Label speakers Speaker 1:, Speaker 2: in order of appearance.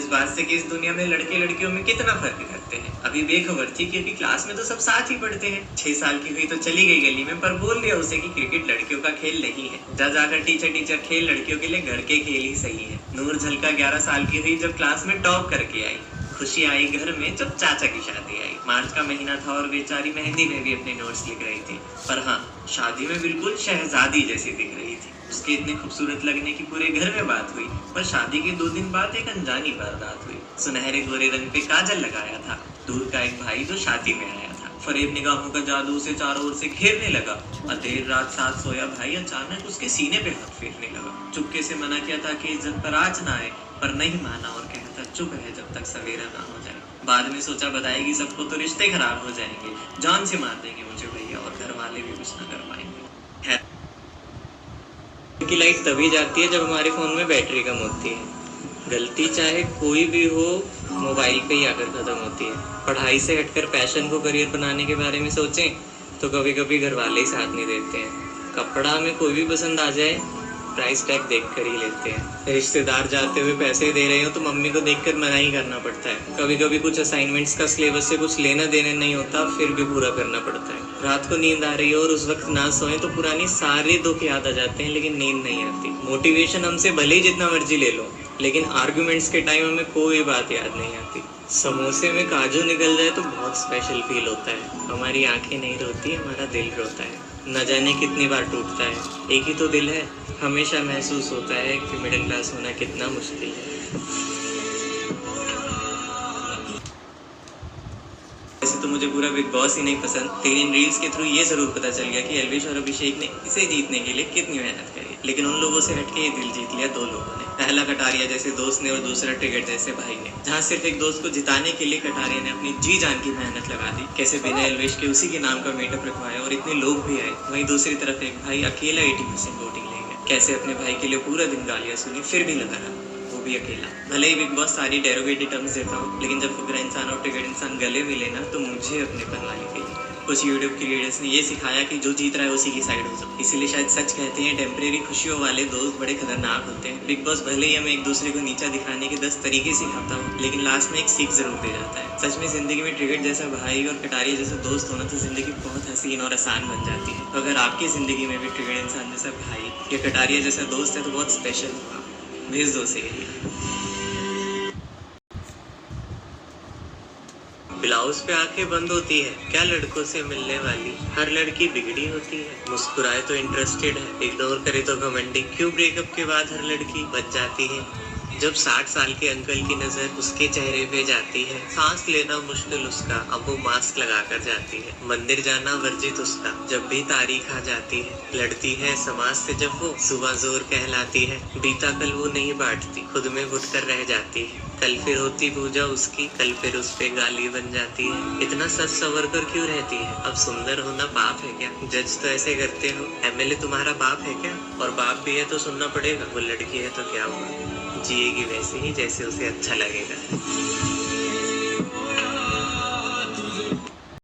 Speaker 1: बात से कि इस दुनिया में लड़के लड़कियों में कितना फर्क करते हैं। अभी बेखबर थी क्योंकि क्लास में तो सब साथ ही पढ़ते हैं। 6 साल की हुई तो चली गई गली में, पर बोल दिया उसे कि क्रिकेट लड़कियों का खेल नहीं है। जा जाकर टीचर खेल लड़कियों के लिए घर के खेल ही सही है। नूर झलका 11 साल की हुई जब क्लास में टॉप करके आई। खुशी आई घर में जब चाचा की शादी आई। मार्च का महीना था और बेचारी मेहंदी में भी अपने नोट्स लिख रही थी, पर हाँ, शादी में बिल्कुल शहजादी जैसी दिख रही थी। उसके इतने खूबसूरत लगने की पूरे घर में बात हुई, पर शादी के 2 दिन बाद एक अनजानी वारदात हुई। सुनहरे गोरे रंग पे काजल लगाया था दूर का एक भाई जो शादी में आया था। फरेब निगाहों का जादू उसे चारों ओर से घेरने लगा और देर रात साथ सोया भाई अचानक उसके सीने पे हाथ फेरने लगा। चुपके से मना किया था कि इज्जत पर आँच ना आए, पर नहीं माना और कहता चुप है जब तक सवेरा ना हो जाए। बाद में सोचा बताएगी सबको तो रिश्ते खराब हो जाएंगे, जान से मार देंगे मुझे भैया, और घर वाले भी कुछ ना कर पाएंगे। की लाइट तभी जाती है जब हमारे फोन में बैटरी कम होती है। गलती चाहे कोई भी हो, मोबाइल पे ही आकर खत्म होती है। पढ़ाई से हटकर पैशन को करियर बनाने के बारे में सोचें तो कभी कभी घर वाले ही साथ नहीं देते हैं। कपड़ा में कोई भी पसंद आ जाए, प्राइस टैग देख कर ही लेते हैं। रिश्तेदार जाते हुए पैसे दे रहे हो तो मम्मी को देखकर मना ही करना पड़ता है। कभी कभी कुछ असाइनमेंट्स का सिलेबस से कुछ लेना देना नहीं होता, फिर भी पूरा करना पड़ता है। रात को नींद आ रही है और उस वक्त ना सोए तो पुरानी सारे दुख याद आ जाते हैं, लेकिन नींद नहीं आती। मोटिवेशन हमसे भले ही जितना मर्जी ले लो, लेकिन आर्गुमेंट्स के टाइम हमें कोई बात याद नहीं आती। समोसे में काजू निकल जाए तो बहुत स्पेशल फील होता है। हमारी आंखें नहीं रोती, हमारा दिल रोता है। न जाने कितनी बार टूटता है, एक ही तो दिल है। हमेशा महसूस होता है कि मिडिल क्लास होना कितना मुश्किल है। वैसे तो मुझे पूरा बिग बॉस ही नहीं पसंद, लेकिन इन रील्स के थ्रू ये जरूर पता चल गया कि एल्विश और अभिषेक ने इसे जीतने के लिए कितनी मेहनत करी। लेकिन उन लोगों से हटके ये दिल जीत लिया 2 लोगों ने। पहला कटारिया जैसे दोस्त ने और दूसरा ट्रिगर जैसे भाई ने। जहाँ सिर्फ एक दोस्त को जिताने के लिए कटारिया ने अपनी जी जान की मेहनत लगा दी, कैसे बिना एल्विश के उसी के नाम का मेटअप रखवाया और इतने लोग भी आए। वहीं दूसरी तरफ एक भाई अकेला 80% वोटिंग ले गया, कैसे अपने भाई के लिए पूरा दिन गालियां सुनी फिर भी लगा रहा, वो भी अकेला। भले ही बिग बॉस सारी डेरोगेटिव टर्म्स देता हूँ, लेकिन जब फुकरा इंसान और ट्रिगर इंसान गले मिले ना तो मुझे अपने पर वाली गई। कुछ यूट्यूब क्रिएटर्स ने ये सिखाया कि जो जीत रहा है उसी की साइड हो जाओ। इसीलिए शायद सच कहते हैं टेम्परेरी खुशियों वाले दोस्त बड़े खतरनाक होते हैं। बिग बॉस भले ही हमें एक दूसरे को नीचा दिखाने के 10 तरीके सिखाता हूँ, लेकिन लास्ट में एक सीख जरूर दे जाता है। सच में जिंदगी में ट्रिगर जैसा भाई और कटारिया जैसा दोस्त होना तो जिंदगी बहुत हसीन और आसान बन जाती है। तो अगर आपकी जिंदगी में भी ट्रिगर इंसान जैसा भाई या कटारिया जैसा दोस्त है तो बहुत स्पेशल होगा। भेज दो उसे। ब्लाउज पे आंखें बंद होती है क्या लड़कों से मिलने वाली? हर लड़की बिगड़ी होती है, मुस्कुराए तो इंटरेस्टेड है, इग्नोर करे तो घमंडी। क्यों ब्रेकअप के बाद हर लड़की बच जाती है? जब 60 साल के अंकल की नजर उसके चेहरे पे जाती है, सांस लेना मुश्किल उसका, अब वो मास्क लगा कर जाती है। मंदिर जाना वर्जित उसका, जब भी तारीख आ जाती है। लड़ती है समाज से जब वो सुबह जोर कहलाती है। बीता कल वो नहीं बांटती, खुद में घुट कर रह जाती है। कल फिर होती पूजा उसकी, कल फिर उस पे गाली बन जाती है। इतना सच सवर कर क्यों रहती है? अब सुंदर होना पाप है क्या? जज तो ऐसे करते हो, एमएलए तुम्हारा बाप है क्या? और बाप भी है तो सुनना पड़ेगा। वो लड़की है तो क्या हुआ, जिएगी वैसे ही जैसे उसे अच्छा लगेगा।